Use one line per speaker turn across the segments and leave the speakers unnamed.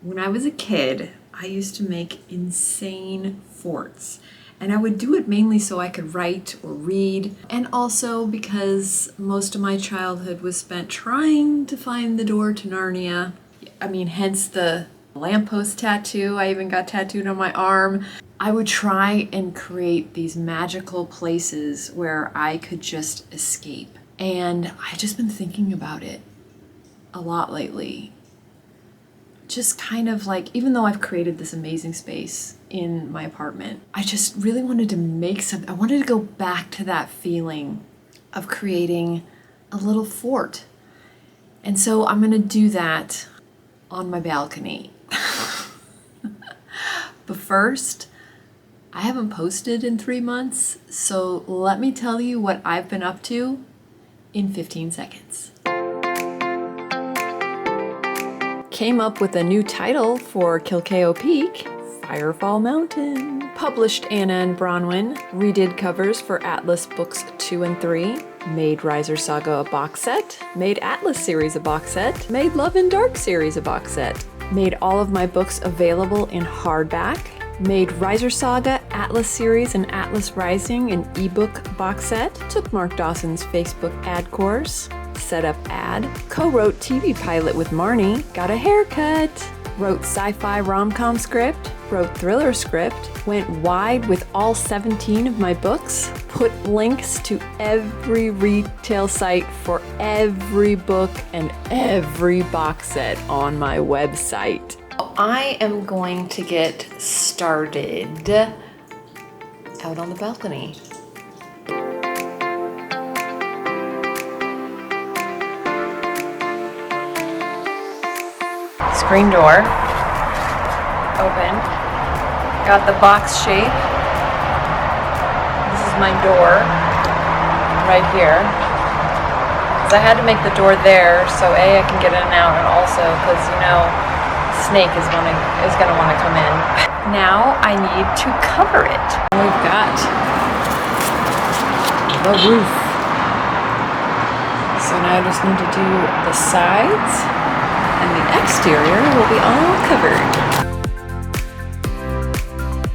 When I was a kid, I used to make insane forts. And I would do it mainly so I could write or read, and also because most of my childhood was spent trying to find the door to Narnia. I mean, hence the lamppost tattoo I even got tattooed on my arm. I would try and create these magical places where I could just escape. And I've just been thinking about it a lot lately. Just kind of like, even though I've created this amazing space in my apartment, I just really wanted to make something. I wanted to go back to that feeling of creating a little fort. And so I'm gonna do that on my balcony. But first, I haven't posted in 3 months, so let me tell you what I've been up to in 15 seconds. Came up with a new title for Kilkeo Peak, Firefall Mountain. Published Anna and Bronwyn, redid covers for Atlas Books 2 and 3, made Riser Saga a box set, made Atlas series a box set, made Love and Dark series a box set, made all of my books available in hardback, made Riser Saga, Atlas series, and Atlas Rising an ebook box set, took Mark Dawson's Facebook ad course, set up ad, co-wrote TV pilot with Marnie, got a haircut, wrote sci-fi rom-com script, wrote thriller script, went wide with all 17 of my books, put links to every retail site for every book and every box set on my website. I am going to get started out on the balcony. Screen door, open, got the box shape. This is my door right here. So I had to make the door there so A, I can get in and out, and also because, you know, Snake is gonna want to come in. Now I need to cover it. We've got the roof. So now I just need to do the sides, and the exterior will be all covered.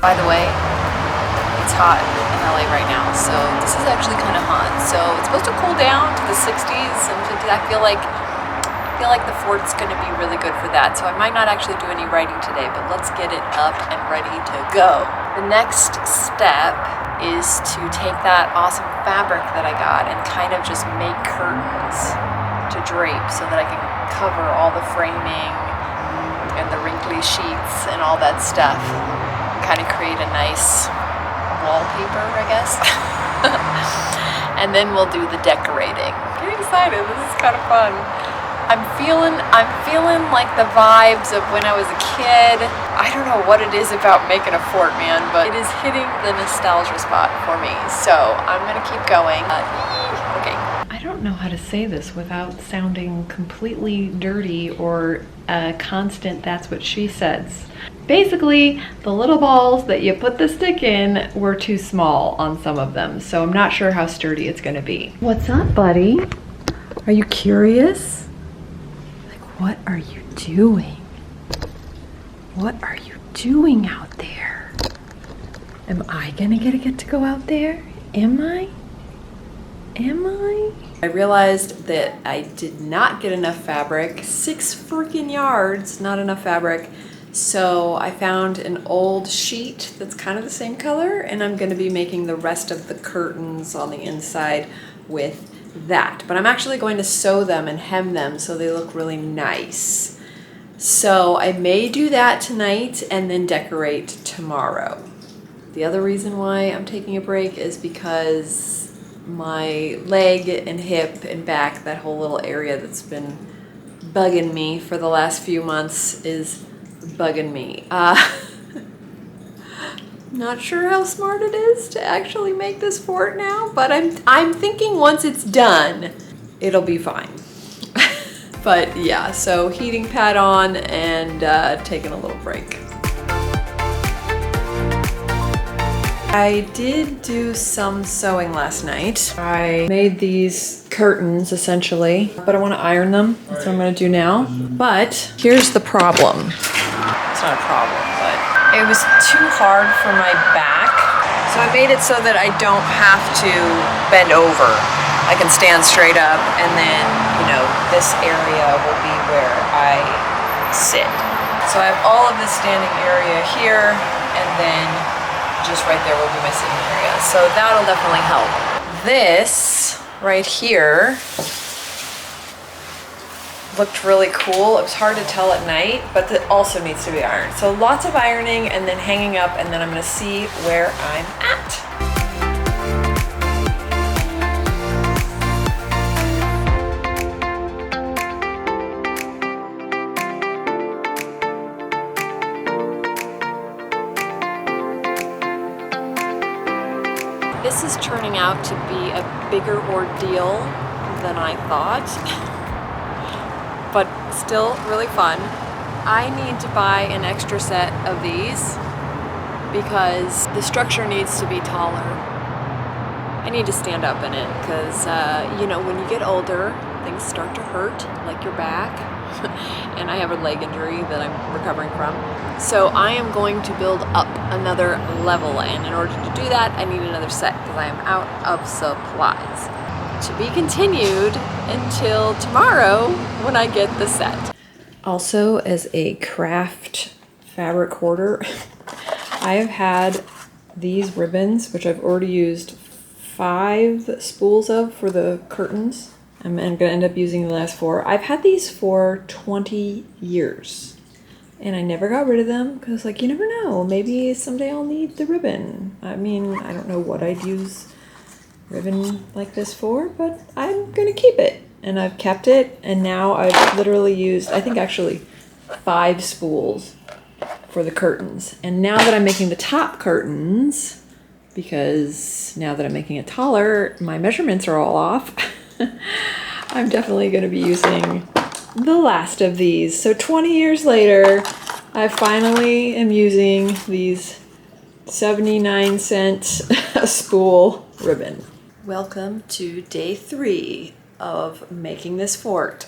By the way, it's hot in LA right now, so this is actually kind of hot. So it's supposed to cool down to the 60s and 50s. I feel like the fort's going to be really good for that. So I might not actually do any writing today, but let's get it up and ready to go. The next step is to take that awesome fabric that I got and kind of just make curtains to drape so that I can cover all the framing and the wrinkly sheets and all that stuff. Kind of create a nice wallpaper, I guess. And then we'll do the decorating. Getting excited, this is kind of fun. I'm feeling like the vibes of when I was a kid. I don't know what it is about making a fort, man, but it is hitting the nostalgia spot for me. So I'm gonna keep going. Okay. I don't know how to say this without sounding completely dirty or a constant "that's what she says." Basically, the little balls that you put the stick in were too small on some of them, so I'm not sure how sturdy it's gonna be. What's up, buddy? Are you curious? What are you doing? What are you doing out there? Am I gonna get to go out there? Am I? I realized that I did not get enough fabric. 6 freaking yards, not enough fabric. So I found an old sheet that's kind of the same color, and I'm gonna be making the rest of the curtains on the inside with that, but I'm actually going to sew them and hem them so they look really nice. So I may do that tonight and then decorate tomorrow. The other reason why I'm taking a break is because my leg and hip and back, that whole little area that's been bugging me for the last few months, is bugging me. Not sure how smart it is to actually make this fort now, but I'm thinking once it's done, it'll be fine. But yeah, so heating pad on and taking a little break. I did do some sewing last night. I made these curtains essentially, but I want to iron them. That's what I'm going to do now. But here's the problem. not a problem, but it was too hard for my back. So I made it so that I don't have to bend over. I can stand straight up, and then, you know, this area will be where I sit. So I have all of this standing area here, and then just right there will be my sitting area. So that'll definitely help. This right here looked really cool. It was hard to tell at night, but it also needs to be ironed. So lots of ironing and then hanging up, and then I'm gonna see where I'm at. This is turning out to be a bigger ordeal than I thought. But still really fun. I need to buy an extra set of these because the structure needs to be taller. I need to stand up in it because, you know, when you get older, things start to hurt, like your back. And I have a leg injury that I'm recovering from. So I am going to build up another level, and in order to do that, I need another set because I am out of supplies. To be continued until tomorrow when I get the set. Also, as a craft fabric hoarder, I have had these ribbons, which I've already used 5 spools of for the curtains. I'm going to end up using the last 4. I've had these for 20 years. And I never got rid of them because, like, you never know. Maybe someday I'll need the ribbon. I mean, I don't know what I'd use ribbon like this for, but I'm gonna keep it, and I've kept it, and now I've literally used, I think actually 5 spools for the curtains. And now that I'm making the top curtains, because now that I'm making it taller, my measurements are all off. I'm definitely going to be using the last of these. So 20 years later, I finally am using these 79-cent spool ribbon. Welcome to day 3 of making this fort.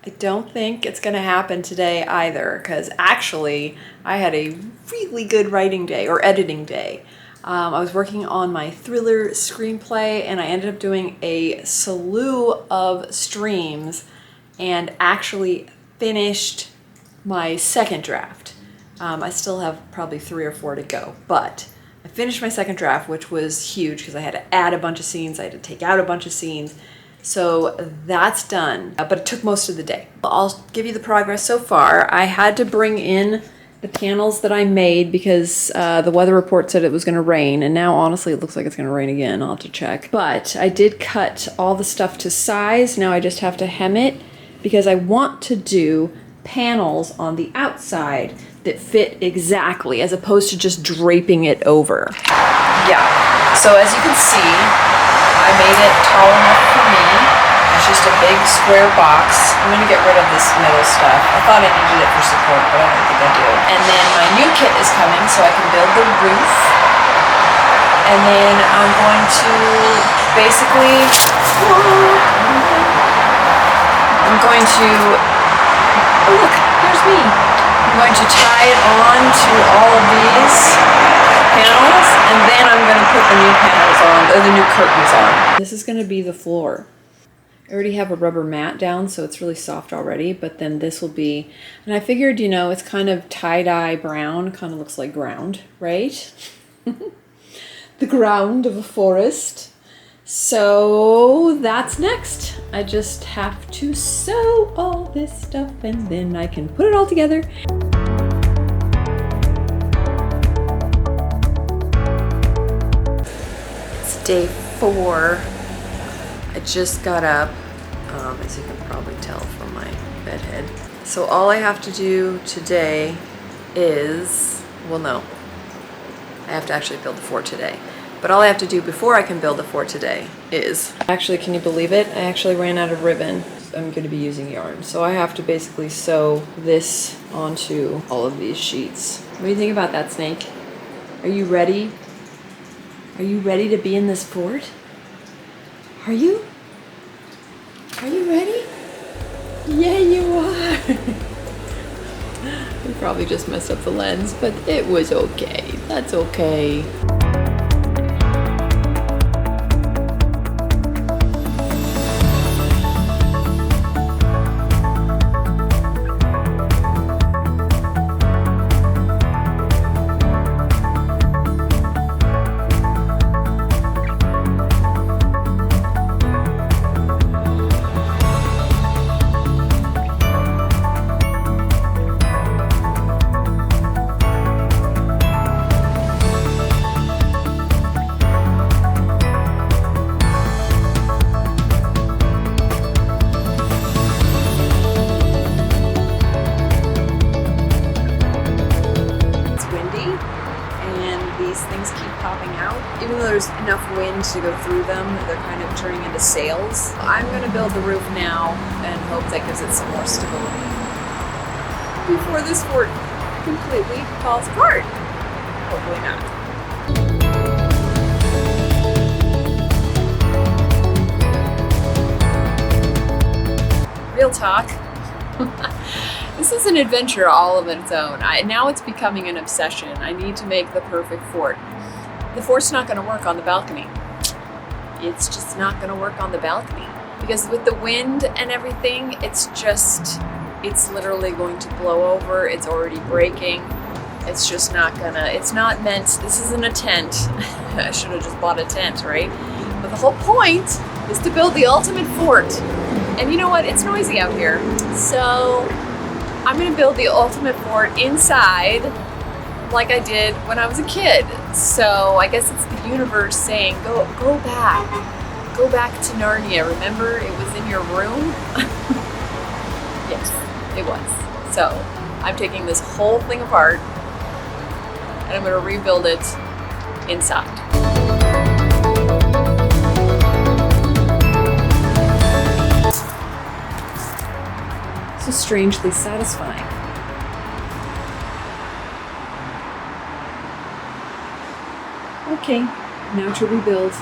I don't think it's going to happen today either, because actually I had a really good writing day or editing day. I was working on my thriller screenplay, and I ended up doing a slew of streams and actually finished my second draft. I still have probably 3 or 4 to go, but I finished my second draft, which was huge because I had to add a bunch of scenes, I had to take out a bunch of scenes. So that's done, but it took most of the day. I'll give you the progress so far. I had to bring in the panels that I made because the weather report said it was going to rain, and now honestly it looks like it's going to rain again. I'll have to check. But I did cut all the stuff to size. Now I just have to hem it because I want to do panels on the outside that fit exactly, as opposed to just draping it over. Yeah, so as you can see, I made it tall enough for me. It's just a big square box. I'm gonna get rid of this middle stuff. I thought I needed it for support, but I don't think I do. And then my new kit is coming, so I can build the roof. And then I'm going to basically, oh look, there's me. I'm going to tie it on to all of these panels, and then I'm going to put the new panels on, or the new curtains on. This is going to be the floor. I already have a rubber mat down, so it's really soft already, but then this will be, and I figured, you know, it's kind of tie-dye brown, kind of looks like ground, right? The ground of a forest. So that's next. I just have to sew all this stuff, and then I can put it all together. It's day 4. I just got up, as you can probably tell from my bed head. So all I have to do today is, well, no, I have to actually build the fort today. But all I have to do before I can build the fort today is, actually, can you believe it? I actually ran out of ribbon. I'm going to be using yarn. So I have to basically sew this onto all of these sheets. What do you think about that, Snake? Are you ready? Are you ready to be in this fort? Are you? Are you ready? Yeah, you are. We probably just messed up the lens, but it was okay. That's okay. Even though there's enough wind to go through them, they're kind of turning into sails. I'm going to build the roof now and hope that gives it some more stability before this fort completely falls apart. Hopefully not. Real talk. This is an adventure all of its own. Now it's becoming an obsession. I need to make the perfect fort. The fort's not going to work on the balcony. It's just not going to work on the balcony. Because with the wind and everything, it's literally going to blow over. It's already breaking. It's just not gonna, it's not meant, this isn't a tent. I should have just bought a tent, right? But the whole point is to build the ultimate fort. And you know what? It's noisy out here. So I'm going to build the ultimate fort inside like I did when I was a kid. So I guess it's the universe saying, go back to Narnia. Remember, it was in your room? Yes, it was. So I'm taking this whole thing apart and I'm going to rebuild it inside. So strangely satisfying. Okay, now to rebuild.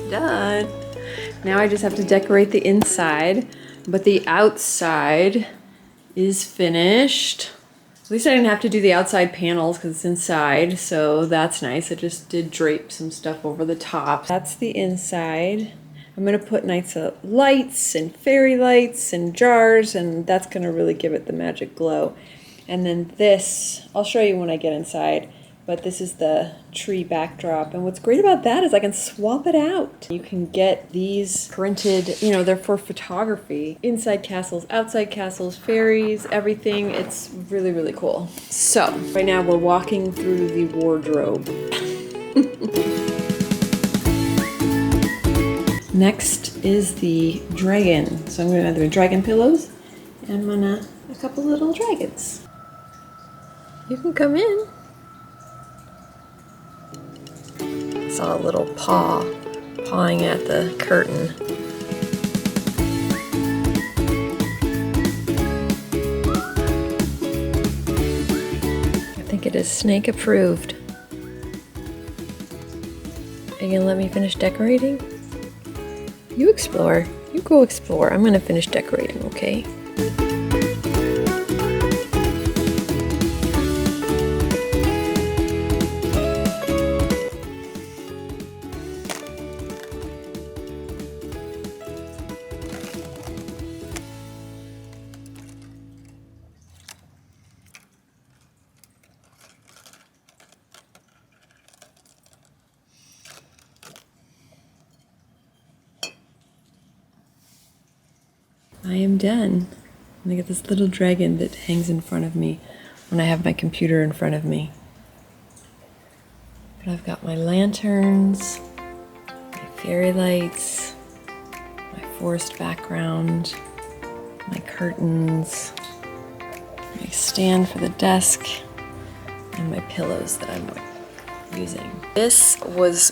Done. Now I just have to decorate the inside, but the outside is finished. At least I didn't have to do the outside panels because it's inside, so that's nice. I just did drape some stuff over the top. That's the inside. I'm gonna put nice lights and fairy lights and jars, and that's gonna really give it the magic glow. And then this, I'll show you when I get inside. But this is the tree backdrop. And what's great about that is I can swap it out. You can get these printed, you know, they're for photography. Inside castles, outside castles, fairies, everything. It's really, really cool. So, right now we're walking through the wardrobe. Next is the dragon. So I'm gonna have the dragon pillows and a couple little dragons. You can come in. Saw a little pawing at the curtain. I think it is snake approved. Are you gonna let me finish decorating? You explore. You go explore. I'm gonna finish decorating, okay? I am done. And I got this little dragon that hangs in front of me when I have my computer in front of me. But I've got my lanterns, my fairy lights, my forest background, my curtains, my stand for the desk, and my pillows that I'm using. This was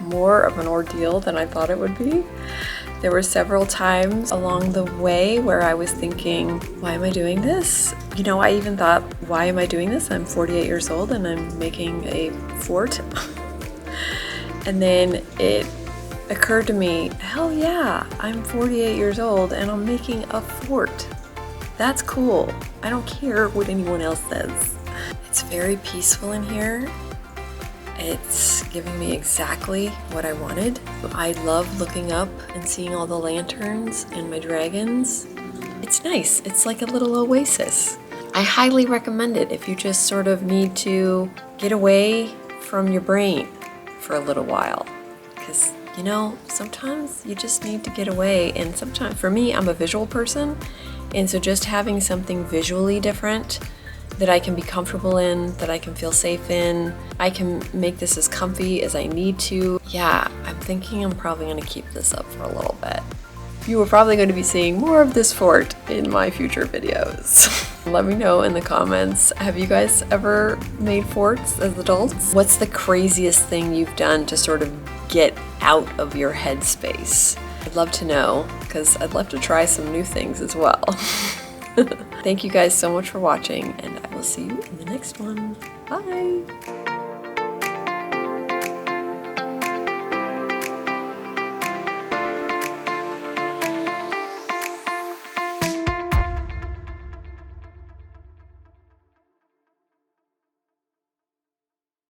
more of an ordeal than I thought it would be. There were several times along the way where I was thinking, why am I doing this? You know, I even thought, why am I doing this? I'm 48 years old and I'm making a fort. And then it occurred to me, hell yeah, I'm 48 years old and I'm making a fort. That's cool. I don't care what anyone else says. It's very peaceful in here. It's giving me exactly what I wanted. I love looking up and seeing all the lanterns and my dragons. It's nice. It's like a little oasis. I highly recommend it if you just sort of need to get away from your brain for a little while. Because, you know, sometimes you just need to get away. And sometimes, for me, I'm a visual person. And so just having something visually different that I can be comfortable in, that I can feel safe in. I can make this as comfy as I need to. Yeah, I'm thinking I'm probably gonna keep this up for a little bit. You are probably going to be seeing more of this fort in my future videos. Let me know in the comments, have you guys ever made forts as adults? What's the craziest thing you've done to sort of get out of your headspace? I'd love to know, because I'd love to try some new things as well. Thank you guys so much for watching, and I will see you in the next one. Bye!